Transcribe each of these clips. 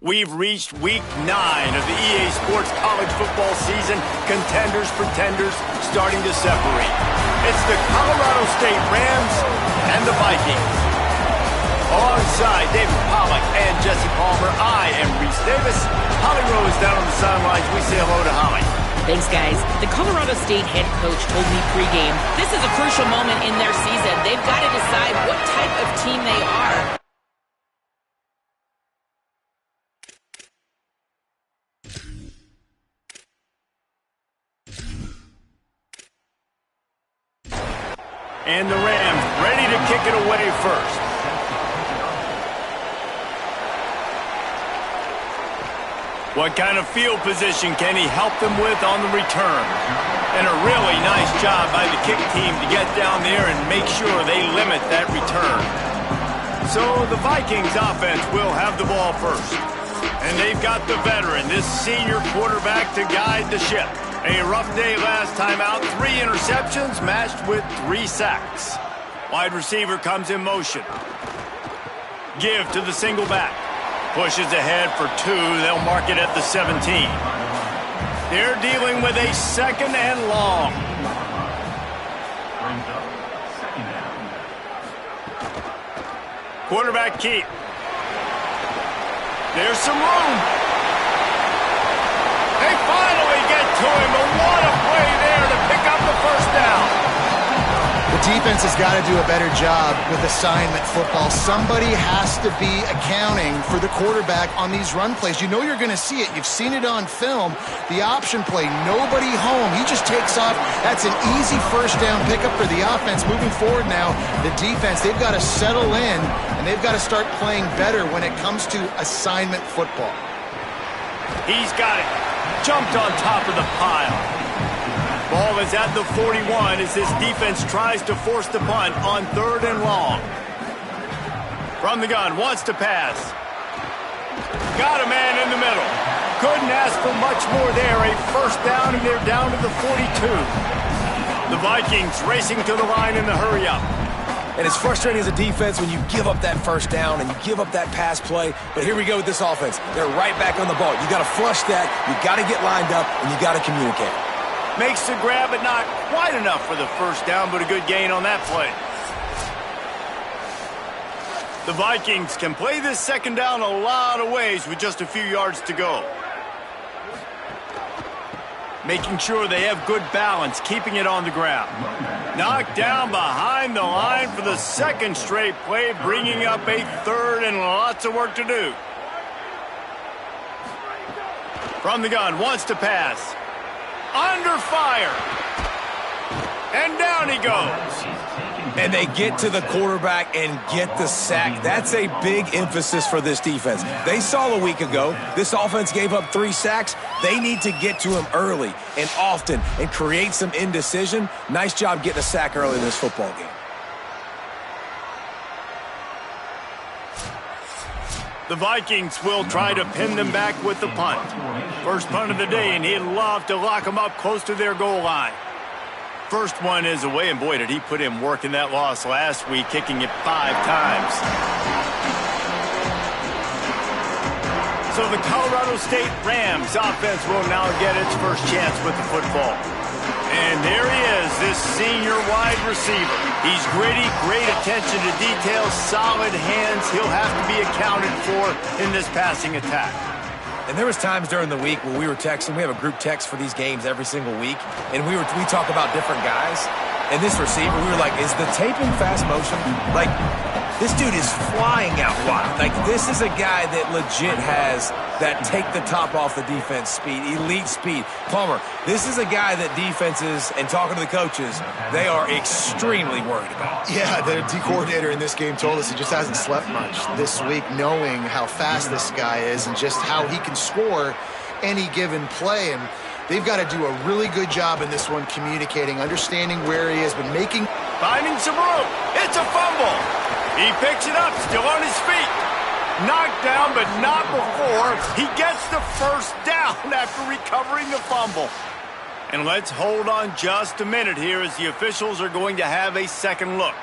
We've reached week 9 of the EA Sports college football season. Contenders, pretenders, starting to separate. It's the Colorado State Rams and the Vikings. Alongside David Pollack and Jesse Palmer, I am Reese Davis. Holly Rose down on the sidelines. We say hello to Holly. Thanks, guys. The Colorado State head coach told me pregame, this is a crucial moment in their season. They've got to decide what type of team they are. And the Rams ready to kick it away first. What kind of field position can he help them with on the return? And a really nice job by the kick team to get down there and make sure they limit that return. So the Vikings offense will have the ball first. And they've got the veteran, this senior quarterback, to guide the ship. A rough day last time out. 3 interceptions matched with 3 sacks. Wide receiver comes in motion. Give to the single back. Pushes ahead for 2. They'll mark it at the 17. They're dealing with a second and long. Quarterback keep. There's some room. They finally get to him, but what a play there to pick up the first down. The defense has got to do a better job with assignment football. Somebody has to be accounting for the quarterback on these run plays. You know you're going to see it. You've seen it on film. The option play, nobody home. He just takes off. That's an easy first down pickup for the offense. Moving forward now, the defense, they've got to settle in, and they've got to start playing better when it comes to assignment football. He's got it. Jumped on top of the pile. Ball is at the 41 as this defense tries to force the punt on 3rd and long. From the gun, wants to pass. Got a man in the middle. Couldn't ask for much more there. A first down, and they're down to the 42. The Vikings racing to the line in the hurry-up. And it's frustrating as a defense when you give up that first down and you give up that pass play. But here we go with this offense. They're right back on the ball. You got to flush that. You got to get lined up, and you got to communicate. Makes the grab, but not quite enough for the first down, but a good gain on that play. The Vikings can play this second down a lot of ways with just a few yards to go. Making sure they have good balance, keeping it on the ground. Knocked down behind the line for the second straight play, bringing up a 3rd and lots of work to do. From the gun, wants to pass. Under fire. And down he goes. And they get to the quarterback and get the sack. That's a big emphasis for this defense. They saw a week ago, this offense gave up 3 sacks. They need to get to him early and often and create some indecision. Nice job getting a sack early in this football game. The Vikings will try to pin them back with the punt. First punt of the day, and he'd love to lock them up close to their goal line. First one is away, and boy, did he put in work in that loss last week, kicking it 5 times. So the Colorado State Rams offense will now get its first chance with the football. And there he is, this senior wide receiver. He's gritty, great attention to detail, solid hands. He'll have to be accounted for in this passing attack. And there was times during the week when we were texting. We have a group text for these games every single week. And we talk about different guys. And this receiver, we were like, is the tape in fast motion? Like, this dude is flying out wide. Like, this is a guy that legit has that take the top off the defense speed, elite speed. Palmer, this is a guy that defenses, and talking to the coaches, they are extremely worried about. Yeah, the D coordinator in this game told us he just hasn't slept much this week, knowing how fast this guy is and just how he can score any given play. And they've got to do a really good job in this one communicating, understanding where he is, but finding some room. It's a fumble. He picks it up, still on his feet. Knocked down, but not before he gets the first down after recovering the fumble. And let's hold on just a minute here as the officials are going to have a second look.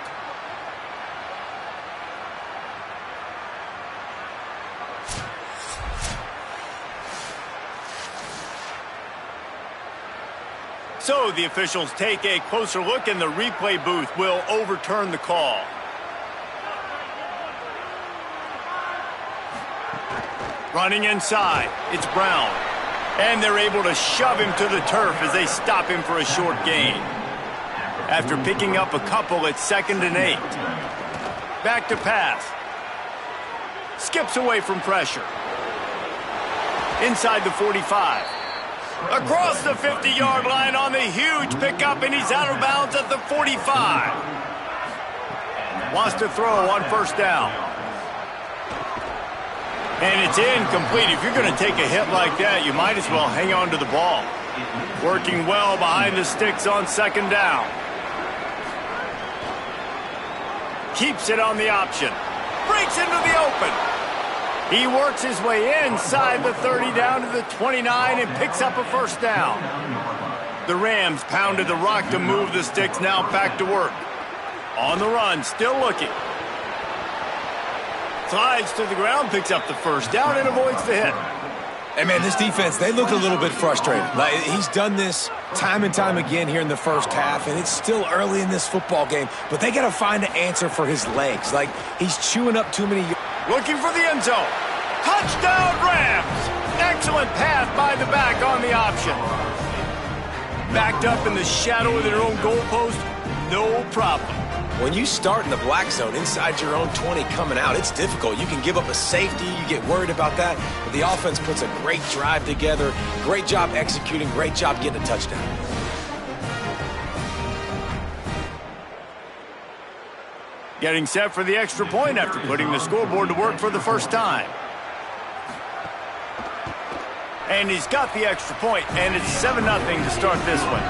So the officials take a closer look, and the replay booth will overturn the call. Running inside, it's Brown. And they're able to shove him to the turf as they stop him for a short gain. After picking up a couple, it's 2nd and 8. Back to pass. Skips away from pressure. Inside the 45. Across the 50-yard line on the huge pickup, and he's out of bounds at the 45. Wants to throw on 1st down. And it's incomplete. If you're going to take a hit like that, you might as well hang on to the ball. Working well behind the sticks on 2nd down. Keeps it on the option. Breaks into the open. He works his way inside the 30 down to the 29 and picks up a 1st down. The Rams pounded the rock to move the sticks, now back to work. On the run, still looking. Slides to the ground, picks up the 1st down and avoids the hit. Hey, man, this defense, they look a little bit frustrated. Like, he's done this time and time again here in the 1st half, and it's still early in this football game, but they got to find an answer for his legs. Like, he's chewing up too many. Looking for the end zone. Touchdown, Rams! Excellent pass by the back on the option. Backed up in the shadow of their own goalpost, no problem. When you start in the black zone inside your own 20 coming out, it's difficult. You can give up a safety. You get worried about that. But the offense puts a great drive together. Great job executing. Great job getting a touchdown. Getting set for the extra point after putting the scoreboard to work for the 1st time. And he's got the extra point, and it's 7-0 to start this one.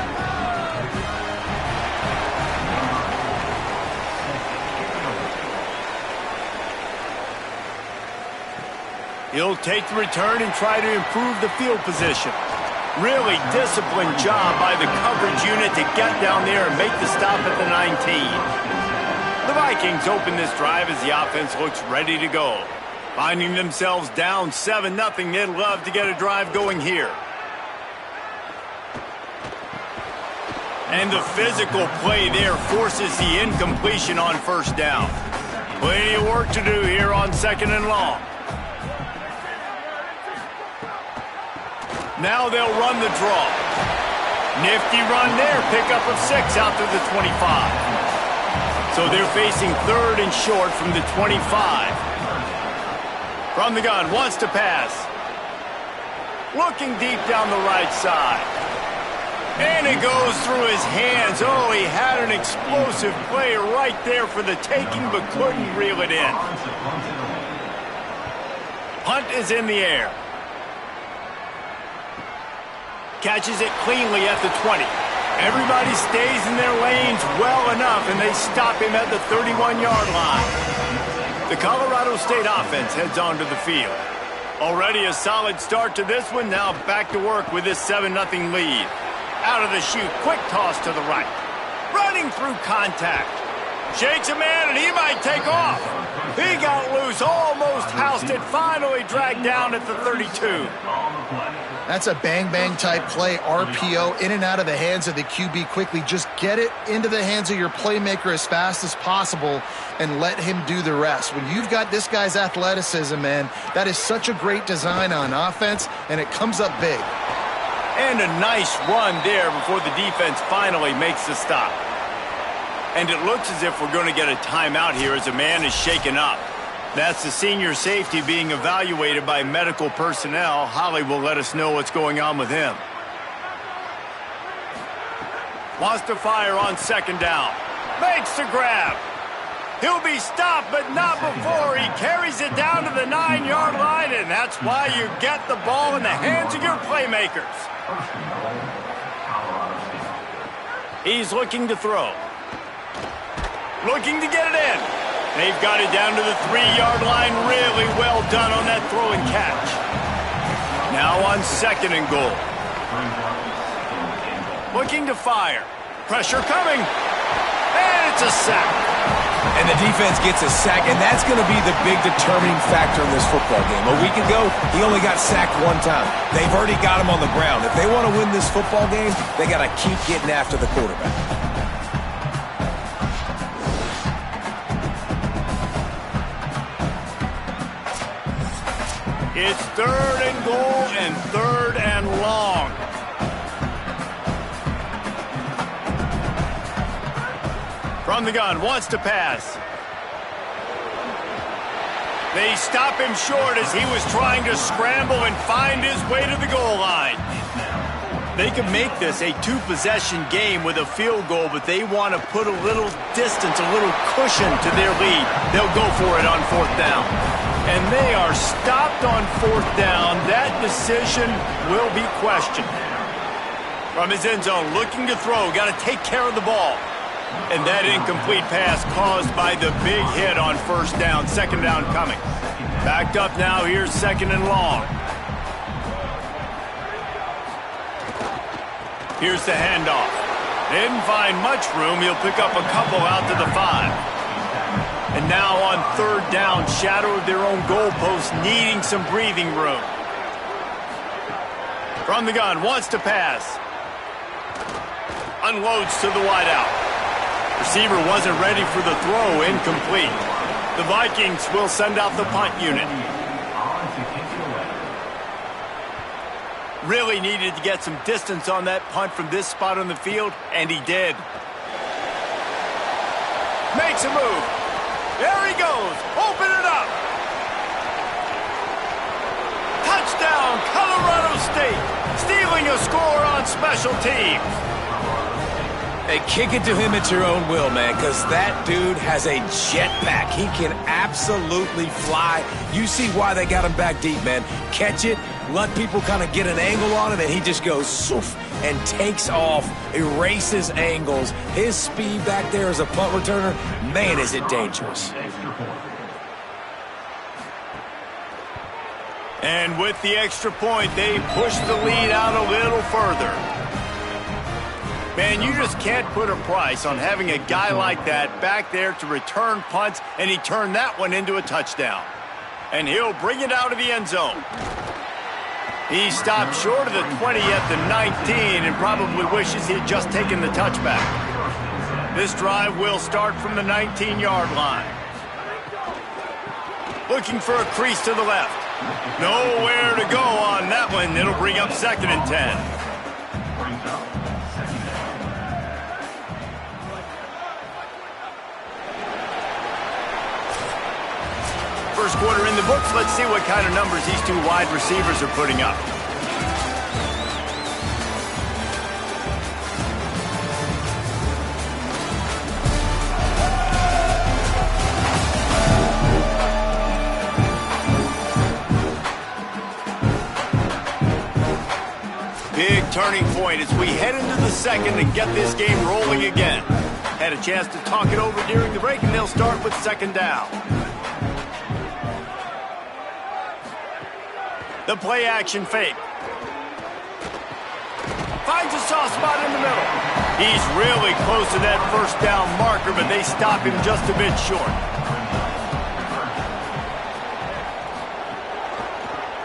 He'll take the return and try to improve the field position. Really disciplined job by the coverage unit to get down there and make the stop at the 19. The Vikings open this drive as the offense looks ready to go. Finding themselves down 7-0, they'd love to get a drive going here. And the physical play there forces the incompletion on 1st down. Plenty of work to do here on 2nd and long. Now they'll run the draw. Nifty run there, pickup of 6 out to the 25. So they're facing 3rd and short from the 25. From the gun, wants to pass. Looking deep down the right side. And it goes through his hands. Oh, he had an explosive play right there for the taking, but couldn't reel it in. Punt is in the air. Catches it cleanly at the 20. Everybody stays in their lanes well enough, and they stop him at the 31-yard line. The Colorado State offense heads onto the field. Already a solid start to this one. Now back to work with this 7-0 lead. Out of the chute, quick toss to the right. Running through contact. Shakes a man, and he might take off. He got loose, almost housed it, finally dragged down at the 32. That's a bang-bang type play, RPO, in and out of the hands of the QB quickly. Just get it into the hands of your playmaker as fast as possible and let him do the rest. When you've got this guy's athleticism, man, that is such a great design on offense, and it comes up big. And a nice run there before the defense finally makes the stop. And it looks as if we're going to get a timeout here as a man is shaken up. That's the senior safety being evaluated by medical personnel. Holly will let us know what's going on with him. Wants to fire on 2nd down. Makes the grab. He'll be stopped, but not before he carries it down to the 9-yard line, and that's why you get the ball in the hands of your playmakers. He's looking to throw. Looking to get it in. They've got it down to the 3-yard line. Really well done on that throw and catch. Now on 2nd and goal. Looking to fire. Pressure coming. And it's a sack. And the defense gets a sack, and that's going to be the big determining factor in this football game. A week ago, he only got sacked one time. They've already got him on the ground. If they want to win this football game, they got to keep getting after the quarterback. It's 3rd and goal and 3rd and long. From the gun, wants to pass. They stop him short as he was trying to scramble and find his way to the goal line. They can make this a 2-possession game with a field goal, but they want to put a little distance, a little cushion to their lead. They'll go for it on 4th down. And they are stopped on 4th down. That decision will be questioned. From his end zone, looking to throw, got to take care of the ball. And that incomplete pass caused by the big hit on 1st down. 2nd down coming. Backed up now, here's 2nd and long. Here's the handoff. Didn't find much room. He'll pick up a couple out to the 5. And now on 3rd down, shadow of their own goalpost, needing some breathing room. From the gun, wants to pass. Unloads to the wideout. Receiver wasn't ready for the throw, incomplete. The Vikings will send out the punt unit. Really needed to get some distance on that punt from this spot on the field, and he did. Makes a move. There he goes. Open it up. Touchdown, Colorado State. Stealing a score on special teams. Hey, kick it to him at your own will, man, because that dude has a jetpack. He can absolutely fly. You see why they got him back deep, man. Catch it, let people kind of get an angle on him, and he just goes soof and takes off, erases angles. His speed back there as a punt returner, man, is it dangerous. And with the extra point, they push the lead out a little further. Man, you just can't put a price on having a guy like that back there to return punts, and he turned that one into a touchdown. And he'll bring it out of the end zone. He stopped short of the 20 at the 19 and probably wishes he had just taken the touchback. This drive will start from the 19-yard line. Looking for a crease to the left. Nowhere to go on that one. It'll bring up 2nd and 10. First quarter in the books. Let's see what kind of numbers these two wide receivers are putting up. Big turning point as we head into the 2nd and get this game rolling again. Had a chance to talk it over during the break, and they'll start with 2nd down. The play action fake. Finds a soft spot in the middle. He's really close to that 1st down marker, but they stop him just a bit short.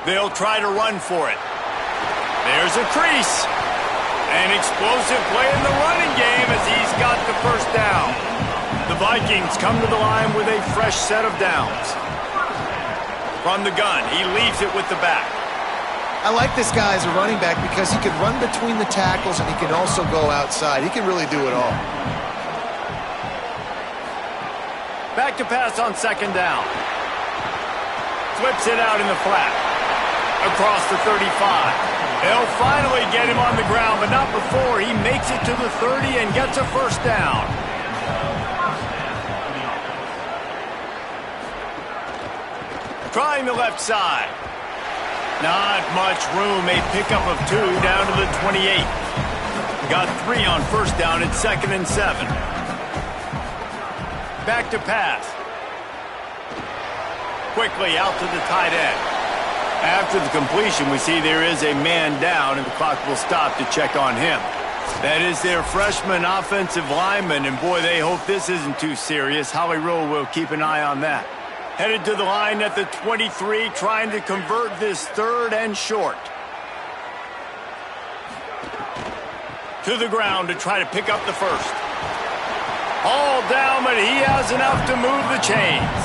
They'll try to run for it. There's a crease. An explosive play in the running game as he's got the 1st down. The Vikings come to the line with a fresh set of downs. From the gun, he leaves it with the back. I like this guy as a running back because he can run between the tackles and he can also go outside. He can really do it all. Back to pass on 2nd down. Flips it out in the flat. Across the 35. They'll finally get him on the ground, but not before he makes it to the 30 and gets a 1st down. Trying the left side. Not much room. A pickup of 2 down to the 28. Got 3 on 1st down at 2nd and 7. Back to pass. Quickly out to the tight end. After the completion, we see there is a man down, and the clock will stop to check on him. That is their freshman offensive lineman, and boy, they hope this isn't too serious. Howie Rowe will keep an eye on that. Headed to the line at the 23, trying to convert this 3rd and short. To the ground to try to pick up the first. All down, but he has enough to move the chains.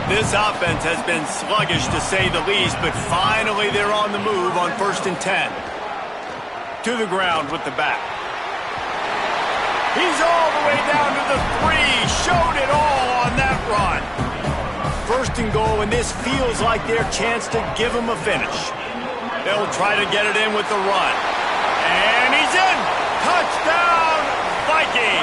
This offense has been sluggish to say the least, but finally they're on the move on 1st and 10. To the ground with the back. He's all the way down to the 3. Showed it all on that run. 1st and goal, and this feels like their chance to give him a finish. They'll try to get it in with the run. And he's in! Touchdown, Viking!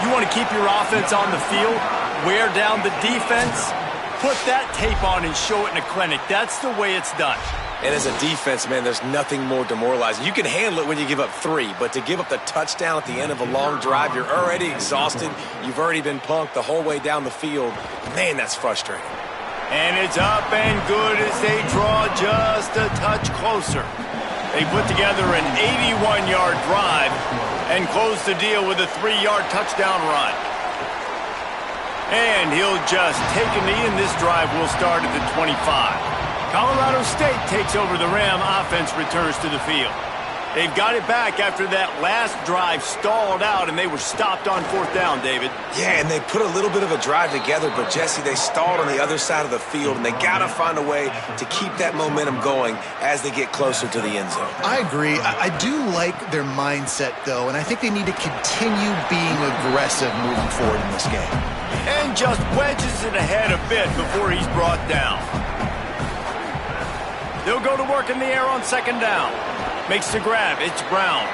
You want to keep your offense on the field? Wear down the defense? Put that tape on and show it in a clinic. That's the way it's done. And as a defense, man, there's nothing more demoralizing. You can handle it when you give up 3, but to give up the touchdown at the end of a long drive, you're already exhausted. You've already been punked the whole way down the field. Man, that's frustrating. And it's up and good as they draw just a touch closer. They put together an 81-yard drive and close the deal with a 3-yard touchdown run. And he'll just take a knee, and this drive will start at the 25. Colorado State takes over the Ram. Offense returns to the field. They've got it back after that last drive stalled out, and they were stopped on 4th down, David. Yeah, and they put a little bit of a drive together, but, Jesse, they stalled on the other side of the field, and they got to find a way to keep that momentum going as they get closer to the end zone. I agree. I do like their mindset, though, and I think they need to continue being aggressive moving forward in this game. And just wedges it ahead a bit before he's brought down. They'll go to work in the air on 2nd down. Makes the grab. It's Brown.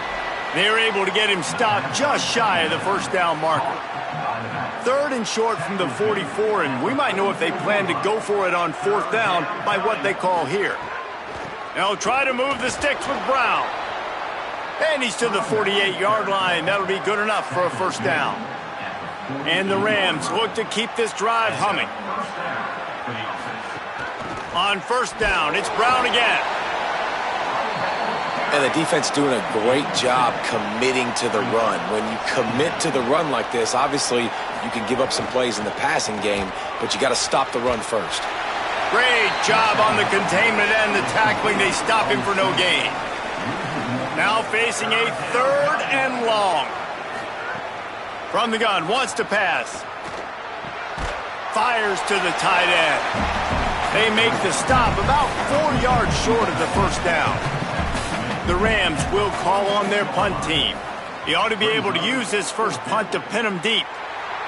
They're able to get him stopped just shy of the 1st down marker. 3rd and short from the 44, and we might know if they plan to go for it on 4th down by what they call here. They'll try to move the sticks with Brown. And he's to the 48-yard line. That'll be good enough for a 1st down. And the Rams look to keep this drive humming. On 1st down, it's Brown again. And the defense doing a great job committing to the run. When you commit to the run like this, obviously you can give up some plays in the passing game, but you got to stop the run first. Great job on the containment and the tackling. They stop him for no gain. Now facing a 3rd and long. From the gun, wants to pass. Fires to the tight end. They make the stop about 4 yards short of the 1st down. The Rams will call on their punt team. He ought to be able to use his first punt to pin him deep.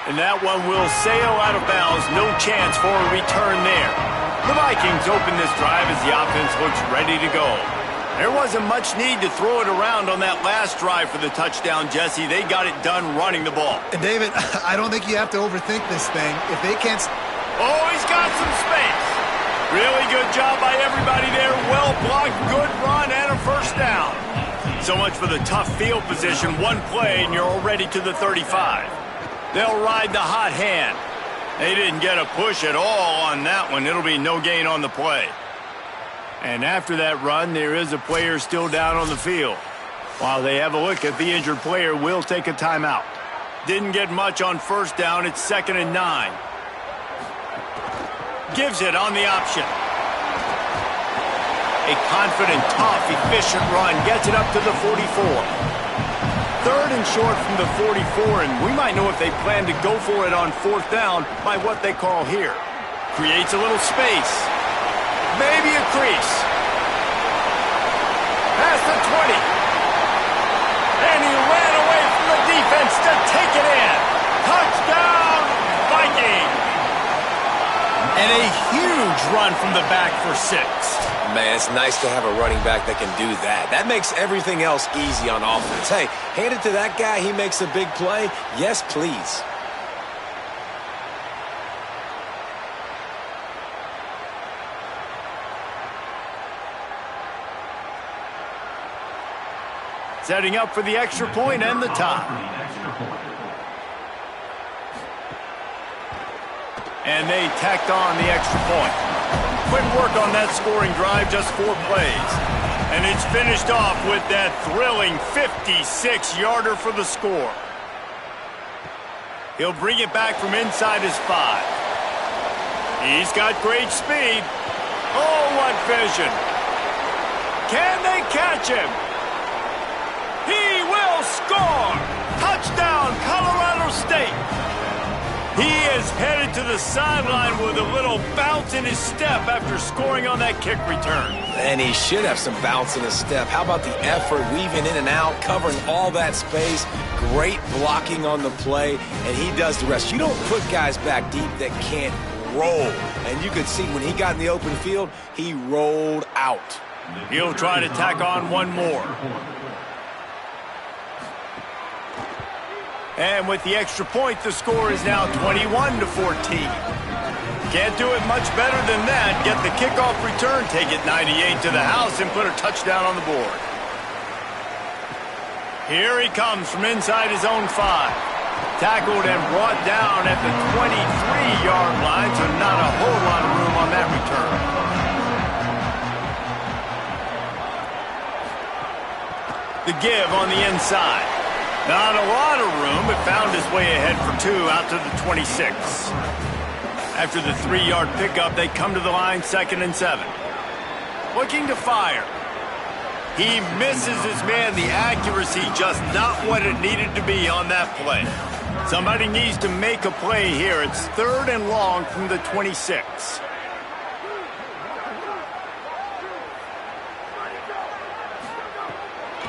And that one will sail out of bounds. No chance for a return there. The Vikings open this drive as the offense looks ready to go. There wasn't much need to throw it around on that last drive for the touchdown, Jesse. They got it done running the ball. And David, I don't think you have to overthink this thing. If they can't... Oh, he's got some space. Really good job by everybody there. Well blocked, good run, and a 1st down. So much for the tough field position. One play, and you're already to the 35. They'll ride the hot hand. They didn't get a push at all on that one. It'll be no gain on the play. And after that run, there is a player still down on the field. While they have a look at the injured player, will take a timeout. Didn't get much on 1st down. It's 2nd and 9. Gives it on the option. A confident, tough, efficient run. Gets it up to the 44. 3rd and short from the 44, and we might know if they plan to go for it on 4th down by what they call here. Creates a little space. Maybe a crease. Past the 20. And he ran away from the defense to take it in. Touchdown, Viking. And a huge run from the back for 6. Man, it's nice to have a running back that can do that. That makes everything else easy on offense. Hey, hand it to that guy. He makes a big play. Yes, please. Setting up for the extra point and the tie. And they tacked on the extra point. Quick work on that scoring drive, just 4 plays. And it's finished off with that thrilling 56-yarder for the score. He'll bring it back from inside his 5. He's got great speed. Oh, what vision. Can they catch him? He will score! Touchdown, Colorado State! He is headed to the sideline with a little bounce in his step after scoring on that kick return. And he should have some bounce in his step. How about the effort, weaving in and out, covering all that space, great blocking on the play, and he does the rest. You don't put guys back deep that can't roll. And you could see when he got in the open field, he rolled out. He'll try to tack on one more. And with the extra point, the score is now 21-14. Can't do it much better than that. Get the kickoff return, take it 98 to the house, and put a touchdown on the board. Here he comes from inside his own 5. Tackled and brought down at the 23-yard line, so not a whole lot of room on that return. The give on the inside. Not a lot of room, but found his way ahead for 2 out to the 26. After the 3-yard pickup, they come to the line 2nd and 7. Looking to fire. He misses his man. The accuracy just not what it needed to be on that play. Somebody needs to make a play here. It's 3rd and long from the 26.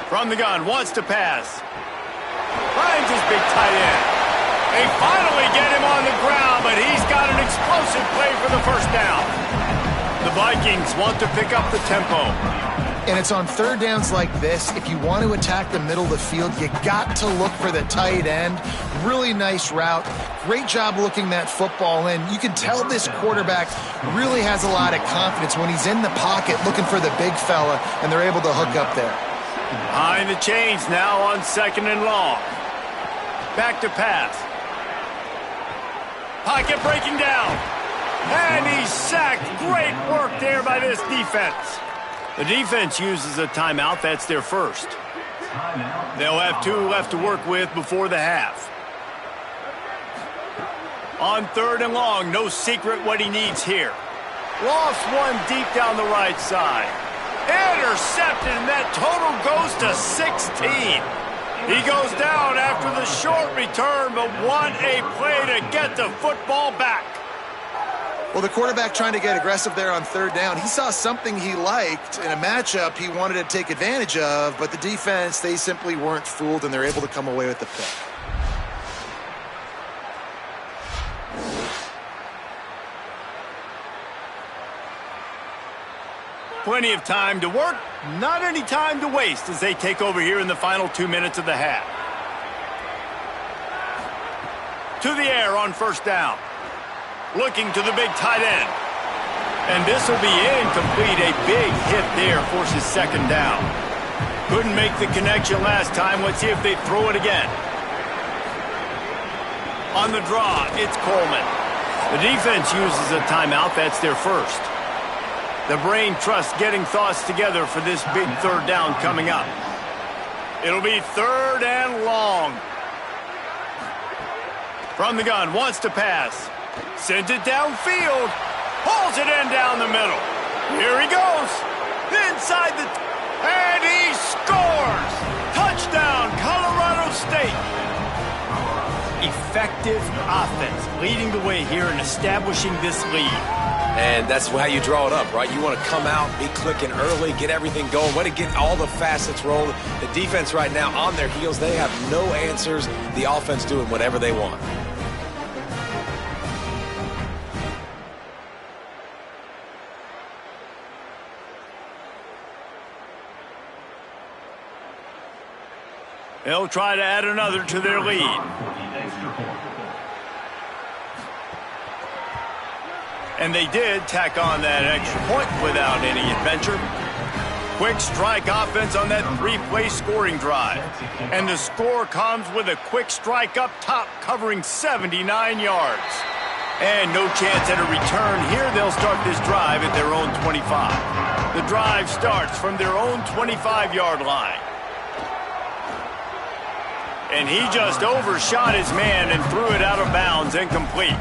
From the gun, wants to pass. Finds his big tight end. They finally get him on the ground, but he's got an explosive play for the first down. The Vikings want to pick up the tempo. And it's on 3rd downs like this. If you want to attack the middle of the field, you got to look for the tight end. Really nice route. Great job looking that football in. You can tell this quarterback really has a lot of confidence when he's in the pocket looking for the big fella, and they're able to hook up there. Behind the chains now on 2nd and long. Back to pass. Pocket breaking down. And he's sacked. Great work there by this defense. The defense uses a timeout. That's their first. They'll have 2 left to work with before the half. On 3rd and long, no secret what he needs here. Lost one deep down the right side. Intercepted, and that total goes to 16. He goes down after the short return, but what a play to get the football back. Well, the quarterback trying to get aggressive there on 3rd down. He saw something he liked in a matchup he wanted to take advantage of, but the defense, they simply weren't fooled, and they're able to come away with the pick. Plenty of time to work, not any time to waste as they take over here in the final 2 minutes of the half. To the air on 1st down. Looking to the big tight end. And this will be incomplete. A big hit there forces 2nd down. Couldn't make the connection last time. Let's see if they throw it again. On the draw, it's Coleman. The defense uses a timeout. That's their first. The brain trust getting thoughts together for this big 3rd down coming up. It'll be 3rd and long. From the gun, wants to pass. Sends it downfield. Pulls it in down the middle. Here he goes. Inside the... And he scores! Touchdown, Colorado State. Effective offense leading the way here and establishing this lead. And that's how you draw it up, right? You want to come out, be clicking early, get everything going, want to get all the facets rolling. The defense right now on their heels, they have no answers. The offense doing whatever they want. They'll try to add another to their lead. And they did tack on that extra point without any adventure. Quick strike offense on that 3-play scoring drive. And the score comes with a quick strike up top covering 79 yards. And no chance at a return here. They'll start this drive at their own 25. The drive starts from their own 25-yard line. And he just overshot his man and threw it out of bounds, incomplete.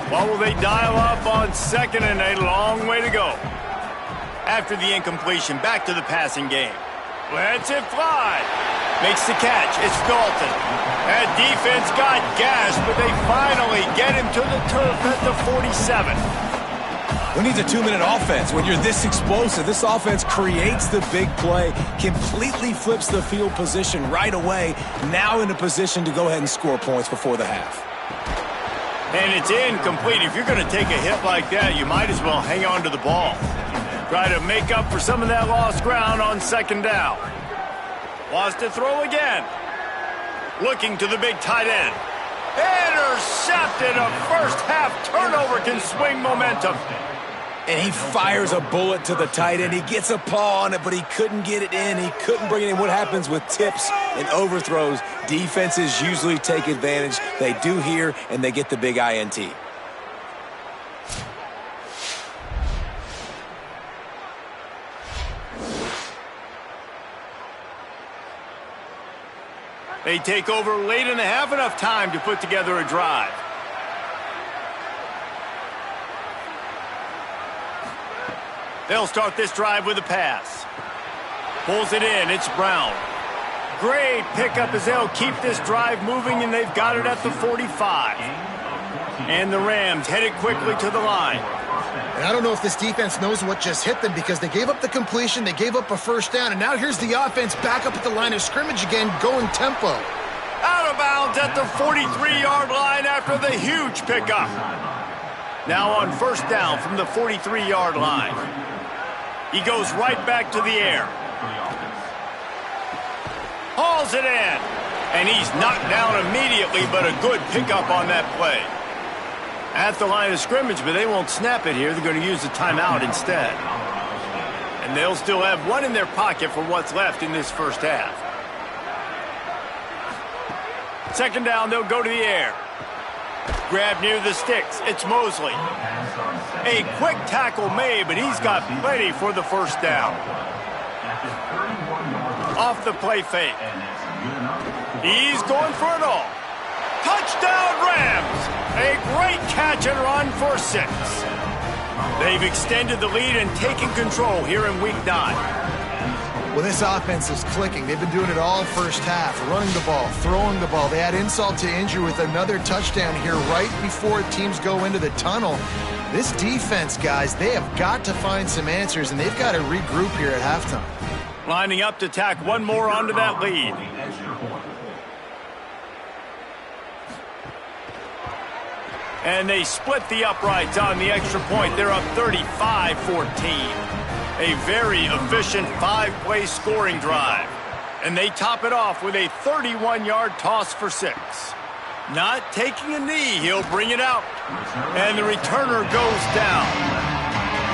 What will they dial up on second and a long way to go? After the incompletion, back to the passing game. Lets it fly. Makes the catch. It's Dalton. That defense got gashed, but they finally get him to the turf at the 47. Who needs a 2-minute offense? When you're this explosive, this offense creates the big play, completely flips the field position right away, now in a position to go ahead and score points before the half. And it's incomplete. If you're going to take a hit like that, you might as well hang on to the ball. Try to make up for some of that lost ground on second down. Wants to throw again. Looking to the big tight end. Intercepted. A first-half turnover can swing momentum. And he fires a bullet to the tight end. He gets a paw on it, but he couldn't get it in. He couldn't bring it in. What happens with tips and overthrows? Defenses usually take advantage. They do here, and they get the big INT. They take over late in the half, enough time to put together a drive. They'll start this drive with a pass. Pulls it in. It's Brown. Great pickup as they'll keep this drive moving, and they've got it at the 45. And the Rams headed quickly to the line. And I don't know if this defense knows what just hit them because they gave up the completion, they gave up a first down, and now here's the offense back up at the line of scrimmage again, going tempo. Out of bounds at the 43-yard line after the huge pickup. Now on first down from the 43-yard line. He goes right back to the air. Hauls it in. And he's knocked down immediately, but a good pickup on that play. At the line of scrimmage, but they won't snap it here. They're going to use the timeout instead. And they'll still have one in their pocket for what's left in this first half. Second down, they'll go to the air. Grab near the sticks. It's Mosley. A quick tackle made, but he's got plenty for the first down. Off the play fake. He's going for it all. Touchdown Rams! A great catch and run for 6. They've extended the lead and taken control here in Week 9. Well, this offense is clicking. They've been doing it all first half, running the ball, throwing the ball. They add insult to injury with another touchdown here right before teams go into the tunnel. This defense, guys, they have got to find some answers, and they've got to regroup here at halftime. Lining up to tack one more onto that lead. And they split the uprights on the extra point. They're up 35-14. A very efficient 5-play scoring drive. And they top it off with a 31-yard toss for 6. Not taking a knee, he'll bring it out. And the returner goes down.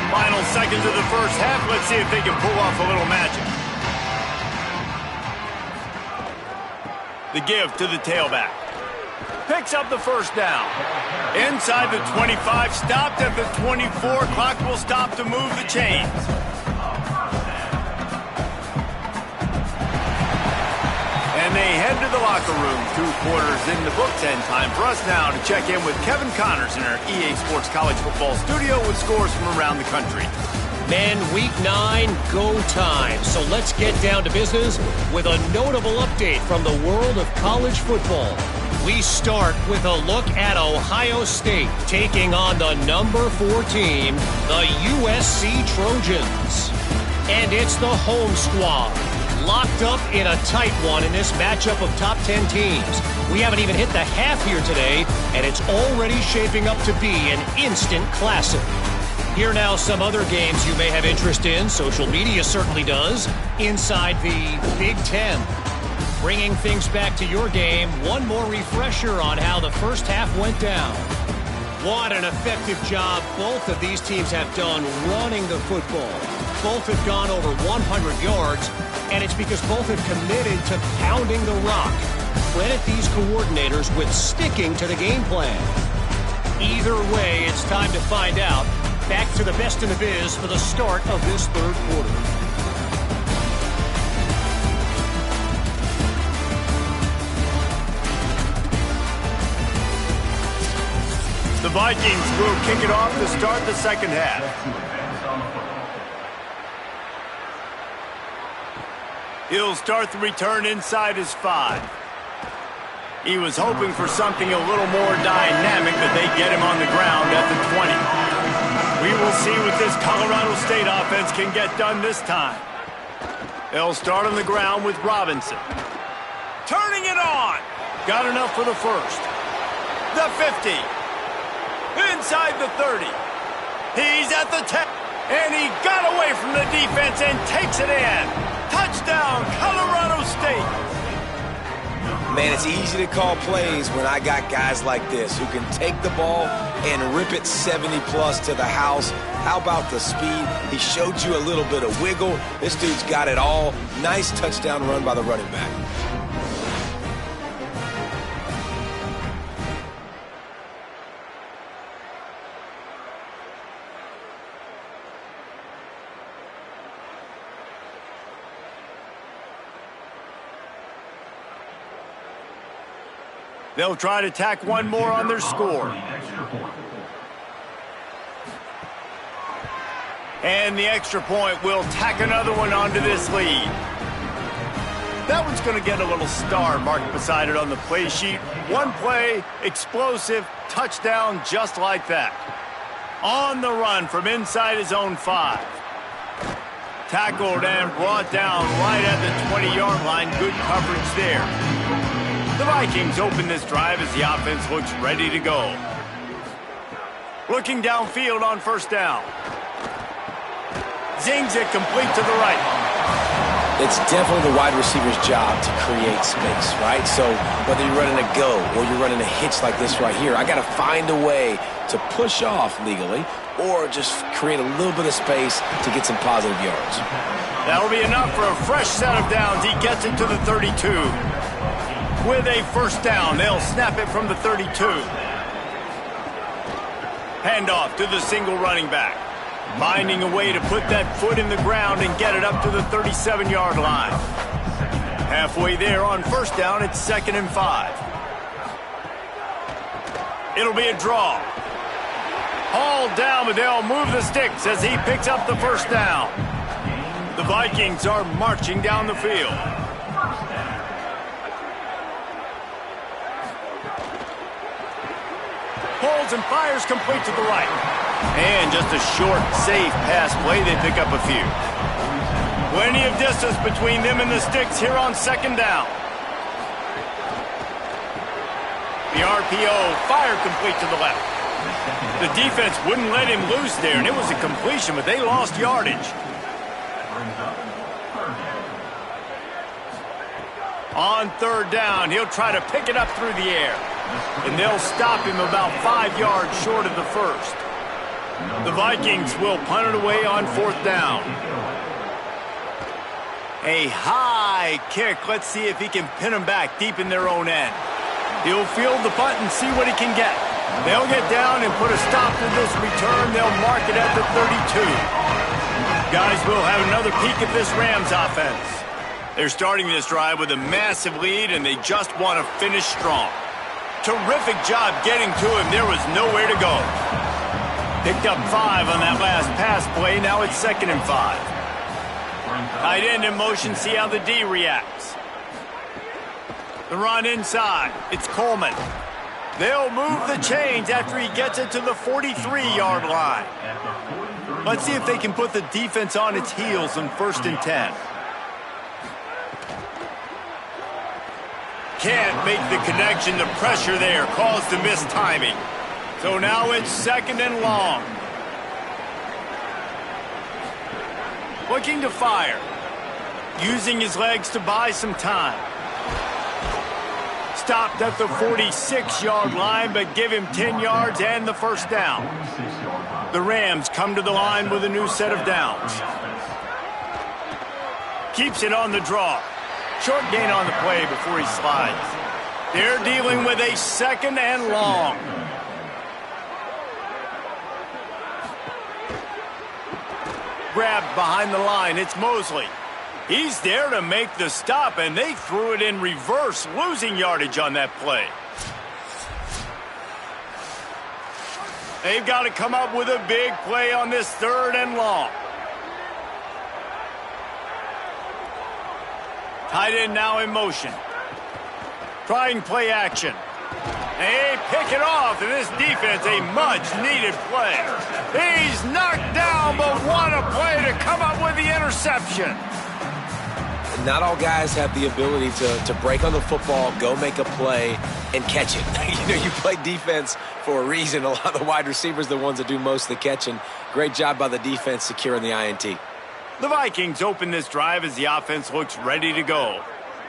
Final seconds of the first half. Let's see if they can pull off a little magic. The give to the tailback. Picks up the first down. Inside the 25, stopped at the 24. Clock will stop to move the chains. And they head to the locker room. 2 quarters in the books, and time for us now to check in with Kevin Connors in our EA Sports College Football studio with scores from around the country. Men, Week 9, go time. So let's get down to business with a notable update from the world of college football. We start with a look at Ohio State taking on the number 4 team, the USC Trojans. And it's the home squad, locked up in a tight one in this matchup of top 10 teams. We haven't even hit the half here today, and it's already shaping up to be an instant classic. Here now some other games you may have interest in. Social media certainly does. Inside the Big Ten. Bringing things back to your game, one more refresher on how the first half went down. What an effective job both of these teams have done running the football. Both have gone over 100 yards, and it's because both have committed to pounding the rock. Credit these coordinators with sticking to the game plan. Either way, it's time to find out back to the best in the biz for the start of this third quarter. The Vikings will kick it off to start the second half. He'll start the return inside his 5. He was hoping for something a little more dynamic, but they get him on the ground at the 20. We will see what this Colorado State offense can get done this time. They'll start on the ground with Robinson. Turning it on. Got enough for the first. The 50. Inside the 30. He's at the 10. And he got away from the defense and takes it in. Touchdown, Colorado State. Man, it's easy to call plays when I got guys like this who can take the ball and rip it 70-plus to the house. How about the speed? He showed you a little bit of wiggle. This dude's got it all. Nice touchdown run by the running back. They'll try to tack one more on their score. And the extra point will tack another one onto this lead. That one's going to get a little star marked beside it on the play sheet. One play, explosive, touchdown just like that. On the run from inside his own 5. Tackled and brought down right at the 20-yard line. Good coverage there. The Vikings open this drive as the offense looks ready to go. Looking downfield on first down. Zings it complete to the right. It's definitely the wide receiver's job to create space, right? So whether you're running a go or you're running a hitch like this right here, I got to find a way to push off legally or just create a little bit of space to get some positive yards. That'll be enough for a fresh set of downs. He gets it to the 32. With a first down, they'll snap it from the 32. Handoff to the single running back. Finding a way to put that foot in the ground and get it up to the 37-yard line. Halfway there on first down, it's 2nd and 5. It'll be a draw. Hauled down, but they'll move the sticks as he picks up the first down. The Vikings are marching down the field. Pulls and fires complete to the right. And just a short, safe pass play. They pick up a few. Plenty of distance between them and the sticks here on 2nd down. The RPO fired complete to the left. The defense wouldn't let him loose there, and it was a completion, but they lost yardage. On 3rd down, he'll try to pick it up through the air. And they'll stop him about 5 yards short of the first. The Vikings will punt it away on 4th down. A high kick. Let's see if he can pin them back deep in their own end. He'll field the punt and see what he can get. They'll get down and put a stop to this return. They'll mark it at the 32. Guys, we'll have another peek at this Rams offense. They're starting this drive with a massive lead, and they just want to finish strong. Terrific job getting to him. There was nowhere to go. Picked up 5 on that last pass play. Now it's 2nd and 5. Tight end in motion. See how the D reacts. The run inside. It's Coleman. They'll move the chains after he gets it to the 43-yard line. Let's see if they can put the defense on its heels on 1st and 10. Can't make the connection. The pressure there caused the missed timing. So now it's 2nd and long. Looking to fire. Using his legs to buy some time. Stopped at the 46-yard line, but give him 10 yards and the first down. The Rams come to the line with a new set of downs. Keeps it on the draw. Short gain on the play before he slides. They're dealing with a 2nd and long. grabbed behind the line. It's Mosley. He's there to make the stop, and they threw it in reverse, losing yardage on that play. They've got to come up with a big play on this 3rd and long. Tight end now in motion. Trying play action. They pick it off, and this defense, a much-needed play. He's knocked down, but what a play to come up with the interception. Not all guys have the ability to break on the football, go make a play, and catch it. You play defense for a reason. A lot of the wide receivers are the ones that do most of the catching. Great job by the defense securing the INT. The Vikings open this drive as the offense looks ready to go.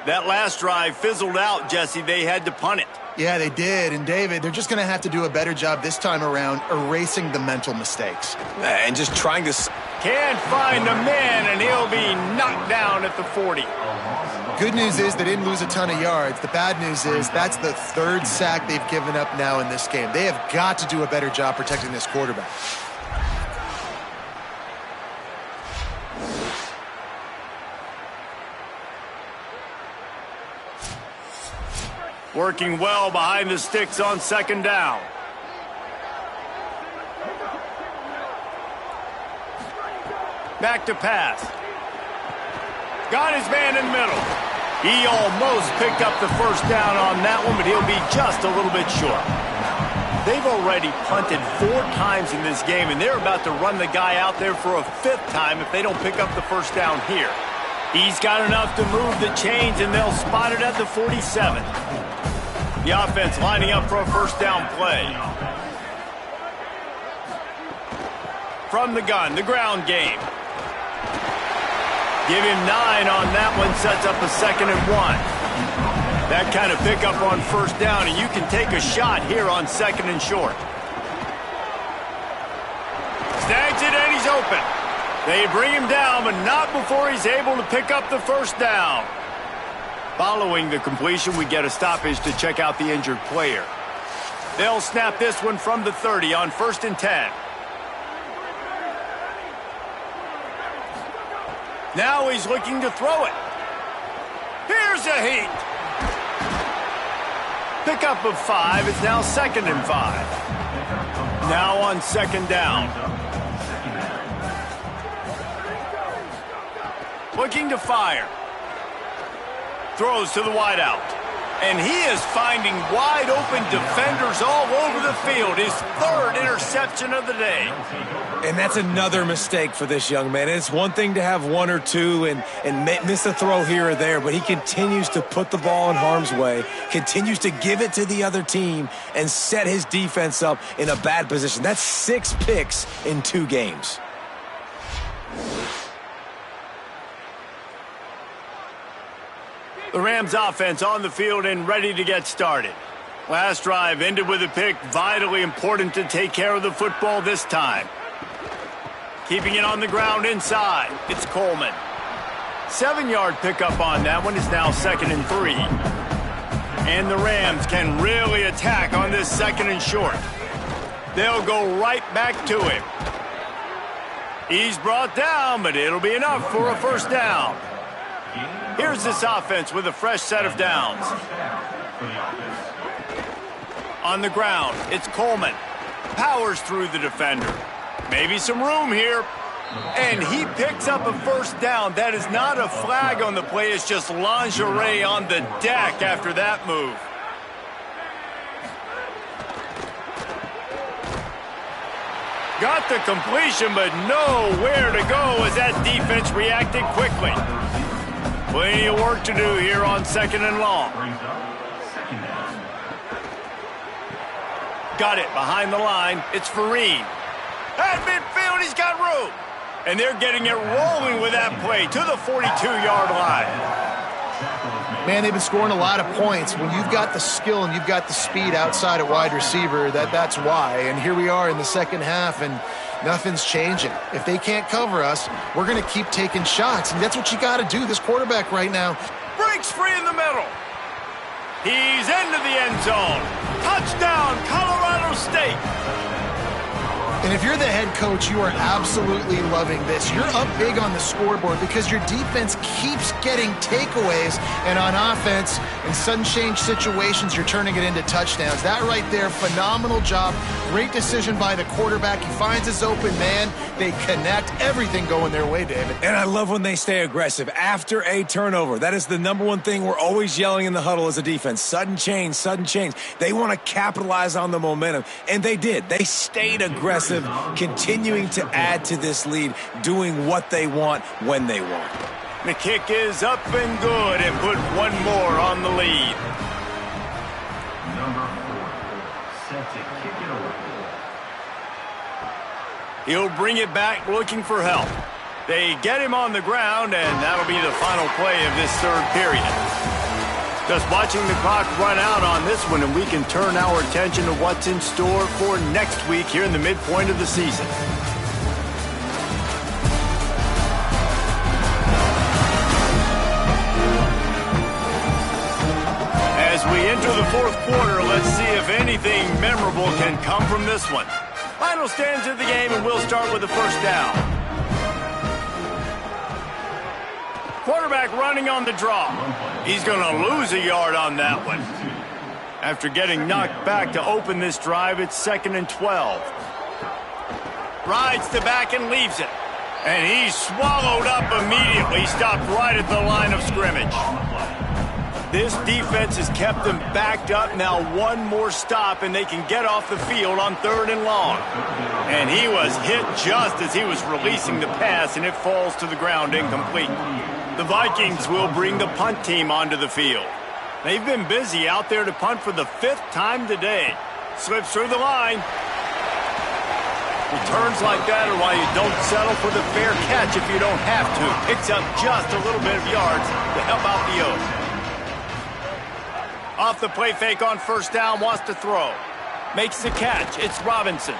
That last drive fizzled out, Jesse. They had to punt it. Yeah, they did. And, David, they're just going to have to do a better job this time around erasing the mental mistakes. And just trying to... Can't find a man, and he'll be knocked down at the 40. Good news is they didn't lose a ton of yards. The bad news is that's the 3rd sack they've given up now in this game. They have got to do a better job protecting this quarterback. Working well behind the sticks on 2nd down. Back to pass. Got his man in the middle. He almost picked up the 1st down on that one, but he'll be just a little bit short. They've already punted 4 times in this game, and they're about to run the guy out there for a 5th time if they don't pick up the 1st down here. He's got enough to move the chains, and they'll spot it at the 47. The offense lining up for a 1st down play. From the gun, the ground game. Give him 9 on that one, sets up a 2nd and 1. That kind of pickup on 1st down, and you can take a shot here on 2nd and short. Snags it, and he's open. They bring him down, but not before he's able to pick up the 1st down. Following the completion, we get a stoppage to check out the injured player. They'll snap this one from the 30 on 1st and 10. Now he's looking to throw it. Here's a heat. Pickup of 5. It's now 2nd and 5. Now on 2nd down. Looking to fire. Throws to the wideout. And he is finding wide-open defenders all over the field. His 3rd interception of the day. And that's another mistake for this young man. It's one thing to have 1 or 2 and miss a throw here or there, but he continues to put the ball in harm's way, continues to give it to the other team, and set his defense up in a bad position. That's 6 picks in 2 games. The Rams offense on the field and ready to get started. Last drive ended with a pick. Vitally important to take care of the football this time. Keeping it on the ground inside. It's Coleman. 7-yard pickup on that one. Is now 2nd and 3. And the Rams can really attack on this 2nd and short. They'll go right back to him. He's brought down, but it'll be enough for a 1st down. Here's this offense with a fresh set of downs. On the ground, it's Coleman. Powers through the defender. Maybe some room here. And he picks up a 1st down. That is not a flag on the play. It's just lingerie on the deck after that move. Got the completion, but nowhere to go as that defense reacted quickly. Plenty of work to do here on 2nd and long. Got it behind the line. It's Fareed. At midfield, he's got room. And they're getting it rolling with that play to the 42-yard line. Man, they've been scoring a lot of points. When you've got the skill and you've got the speed outside at wide receiver, that's why. And here we are in the 2nd half, and nothing's changing. If they can't cover us, we're going to keep taking shots. And that's what you got to do. This quarterback right now breaks free in the middle. He's into the end zone. Touchdown, Colorado State. And if you're the head coach, you are absolutely loving this. You're up big on the scoreboard because your defense keeps getting takeaways, and on offense, in sudden change situations, you're turning it into touchdowns. That right there, phenomenal job. Great decision by the quarterback. He finds his open man. They connect. Everything going their way, David. And I love when they stay aggressive after a turnover. That is the number one thing we're always yelling in the huddle as a defense. Sudden change, sudden change. They want to capitalize on the momentum, and they did. They stayed aggressive, continuing to add to this lead, doing what they want when they want. The kick is up and good and put one more on the lead. Number 4, set to kick it away. He'll bring it back looking for help. They get him on the ground, and that'll be the final play of this third period. Just watching the clock run out on this one, and we can turn our attention to what's in store for next week here in the midpoint of the season. As we enter the fourth quarter, let's see if anything memorable can come from this one. Final stanza of the game, and we'll start with the first down. Quarterback running on the draw. He's going to lose a yard on that one. After getting knocked back to open this drive, it's 2nd and 12. Rides the back and leaves it. And he's swallowed up immediately, stopped right at the line of scrimmage. This defense has kept them backed up. Now one more stop, and they can get off the field on 3rd and long. And he was hit just as he was releasing the pass, and it falls to the ground incomplete. The Vikings will bring the punt team onto the field. They've been busy out there to punt for the 5th time today. Slips through the line. Returns like that are why you don't settle for the fair catch if you don't have to. Picks up just a little bit of yards to help out the O's. Off the play fake on first down, wants to throw. Makes the catch. It's Robinson.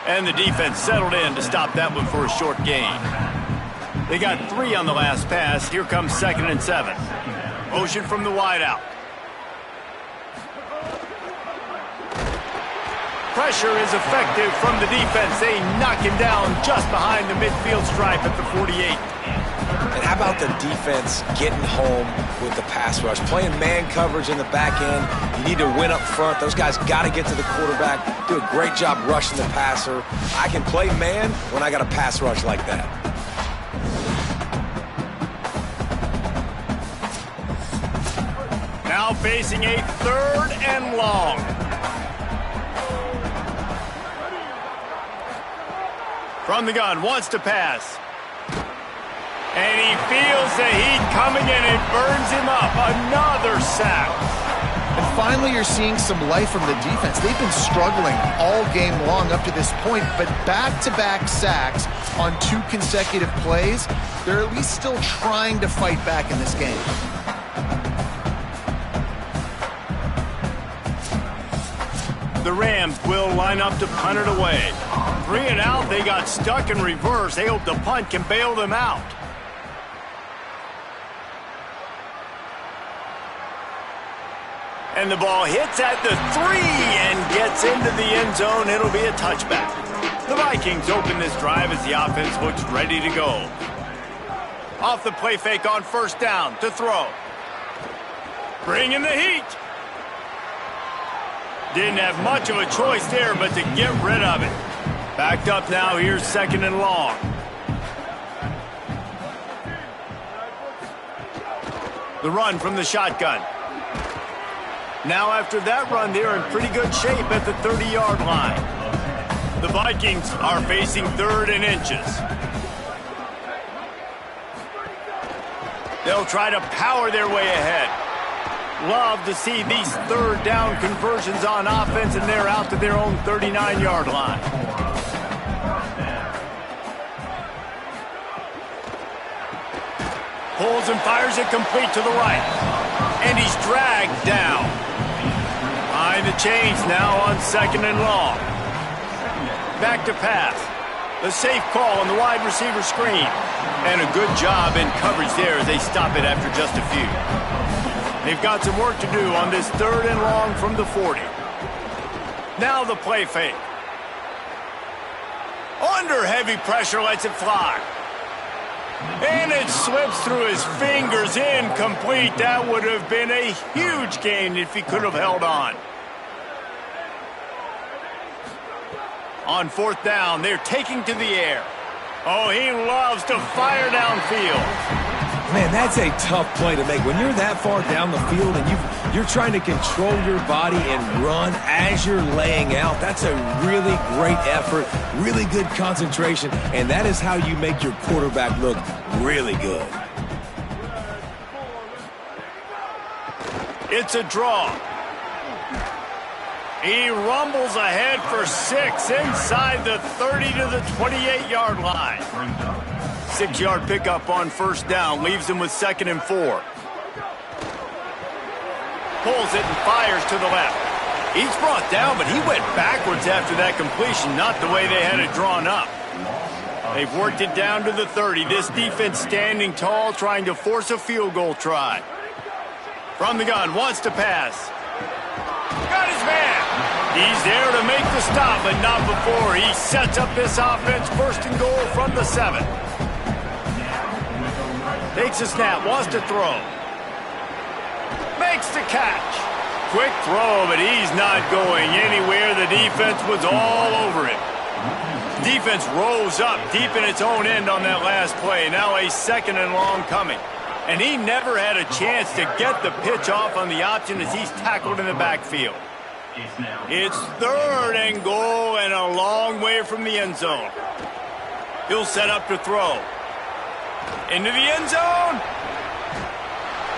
And the defense settled in to stop that one for a short gain. They got 3 on the last pass. Here comes 2nd and 7. Motion from the wideout. Pressure is effective from the defense. They knock him down just behind the midfield stripe at the 48. And how about the defense getting home with the pass rush? Playing man coverage in the back end. You need to win up front. Those guys got to get to the quarterback. Do a great job rushing the passer. I can play man when I got a pass rush like that. Now facing a 3rd and long. From the gun, wants to pass. And he feels the heat coming in and burns him up. Another sack. And finally, you're seeing some life from the defense. They've been struggling all game long up to this point, but back-to-back sacks on 2 consecutive plays, they're at least still trying to fight back in this game. The Rams will line up to punt it away. 3 and out, they got stuck in reverse. They hope the punt can bail them out. And the ball hits at the 3 and gets into the end zone. It'll be a touchback. The Vikings open this drive as the offense looks ready to go. Off the play fake on first down to throw. Bring in the heat. Didn't have much of a choice there, but to get rid of it. Backed up now, here's 2nd and long. The run from the shotgun. Now after that run, they're in pretty good shape at the 30-yard line. The Vikings are facing 3rd and inches. They'll try to power their way ahead. Love to see these 3rd down conversions on offense, and they're out to their own 39-yard line. Pulls and fires it complete to the right. And he's dragged down. Behind the chains now on 2nd and long. Back to pass. The safe call on the wide receiver screen. And a good job in coverage there as they stop it after just a few. They've got some work to do on this 3rd and long from the 40. Now the play fake. Under heavy pressure, lets it fly. And it slips through his fingers, incomplete. That would have been a huge gain if he could have held on. On fourth down, they're taking to the air. Oh, he loves to fire downfield. Man, that's a tough play to make. When you're that far down the field and you're trying to control your body and run as you're laying out, that's a really great effort, really good concentration, and that is how you make your quarterback look really good. It's a draw. He rumbles ahead for 6 inside the 30 to the 28-yard line. 6-yard pickup on first down, leaves him with 2nd and 4. Pulls it and fires to the left. He's brought down, but he went backwards after that completion, not the way they had it drawn up. They've worked it down to the 30. This defense standing tall, trying to force a field goal try. From the gun, wants to pass. Got his man. He's there to make the stop, but not before. He sets up this offense, 1st and goal from the 7. Takes a snap, wants to throw. Makes the catch. Quick throw, but he's not going anywhere. The defense was all over him. Defense rose up deep in its own end on that last play. Now a 2nd and long coming. And he never had a chance to get the pitch off on the option as he's tackled in the backfield. It's 3rd and goal and a long way from the end zone. He'll set up to throw. Into the end zone.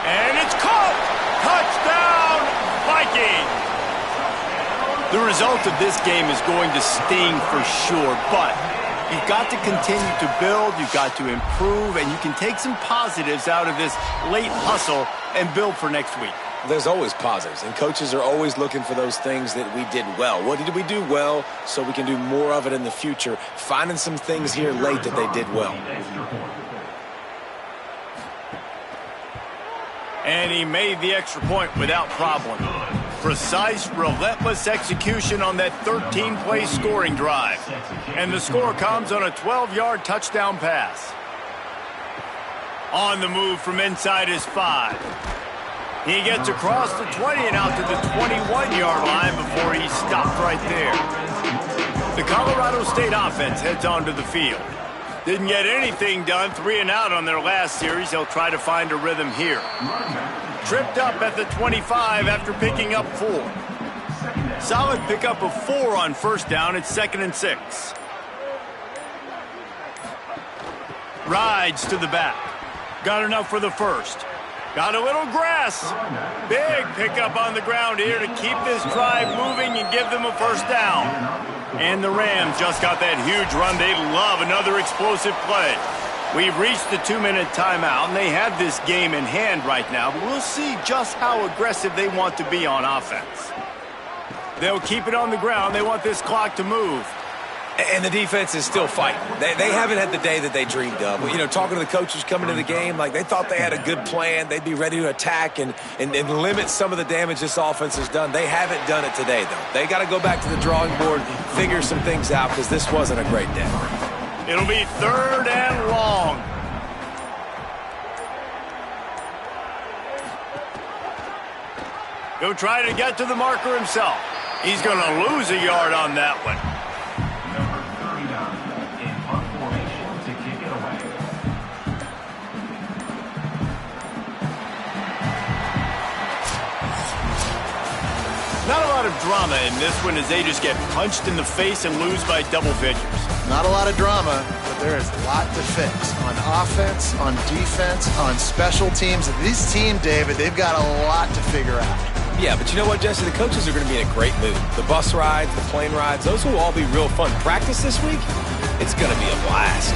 And it's caught. Touchdown, Vikings. The result of this game is going to sting for sure, but you've got to continue to build, you've got to improve, and you can take some positives out of this late hustle and build for next week. There's always positives, and coaches are always looking for those things that we did well. What did we do well so we can do more of it in the future? Finding some things here late that they did well. And he made the extra point without problem. Precise, relentless execution on that 13-play scoring drive. And the score comes on a 12-yard touchdown pass. On the move from inside his 5. He gets across the 20 and out to the 21-yard line before he's stopped right there. The Colorado State offense heads onto the field. Didn't get anything done, 3 and out on their last series. They'll try to find a rhythm here. Tripped up at the 25 after picking up 4. Solid pickup of 4 on first down. It's 2nd and 6. Rides to the back. Got enough for the first. Got a little grass. Big pickup on the ground here to keep this drive moving and give them a first down. And the Rams just got that huge run. They love another explosive play. We've reached the 2-minute timeout, and they have this game in hand right now, but we'll see just how aggressive they want to be on offense. They'll keep it on the ground. They want this clock to move. And the defense is still fighting. They haven't had the day that they dreamed of. You know, talking to the coaches coming into the game, like they thought they had a good plan. They'd be ready to attack and limit some of the damage this offense has done. They haven't done it today, though. They got to go back to the drawing board, figure some things out, because this wasn't a great day. It'll be 3rd and long. He'll try to get to the marker himself. He's going to lose a yard on that one. Not a lot of drama in this one as they just get punched in the face and lose by double figures. Not a lot of drama, but there is a lot to fix on offense, on defense, on special teams. This team, David, they've got a lot to figure out. Yeah, but you know what, Jesse? The coaches are going to be in a great mood. The bus rides, the plane rides, those will all be real fun. Practice this week, it's going to be a blast.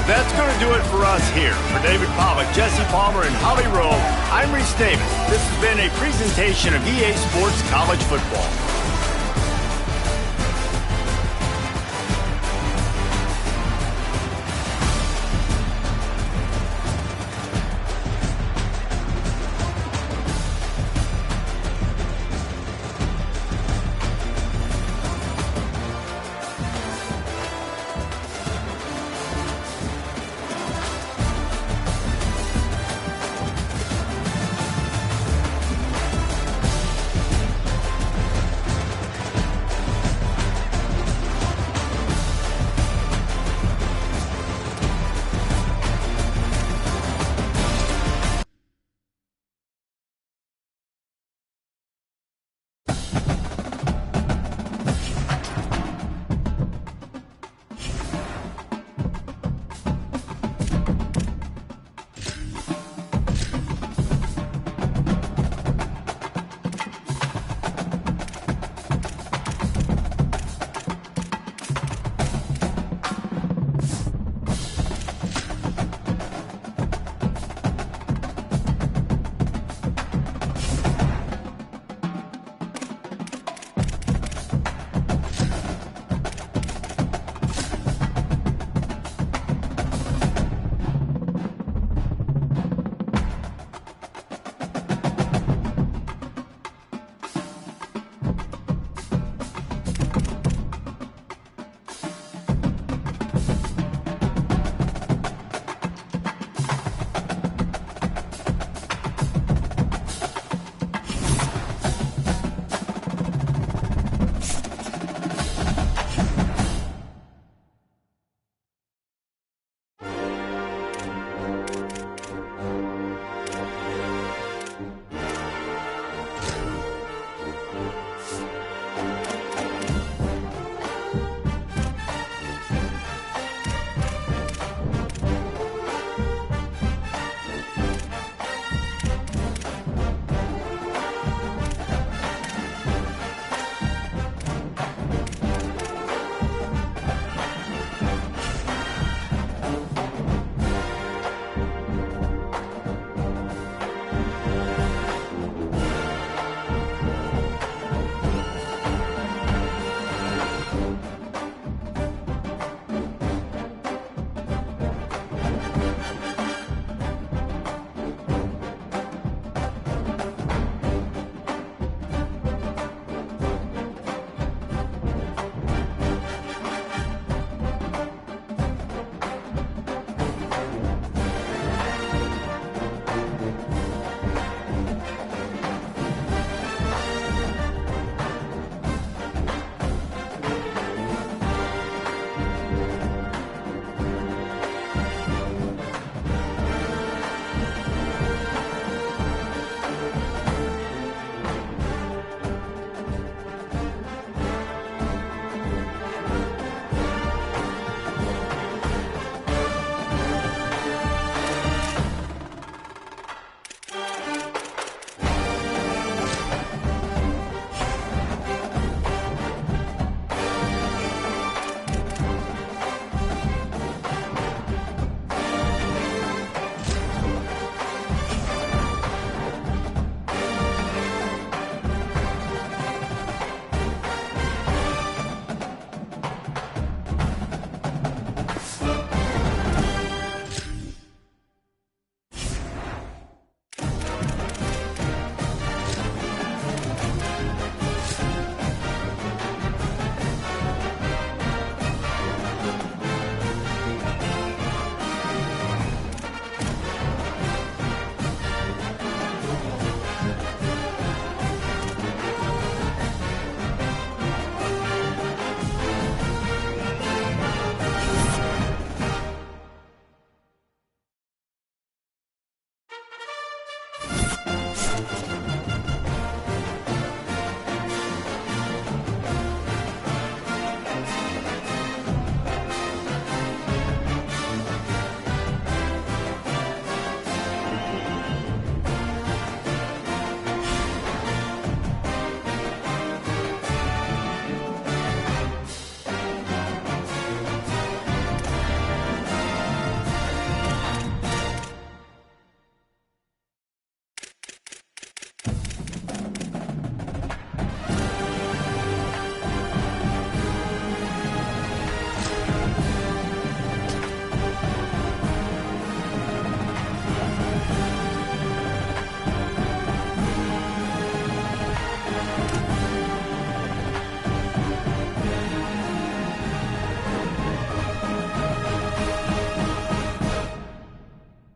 That's going to do it for us here. For David Pollack, Jesse Palmer, and Holly Rowe, I'm Reese Davis. This has been a presentation of EA Sports College Football.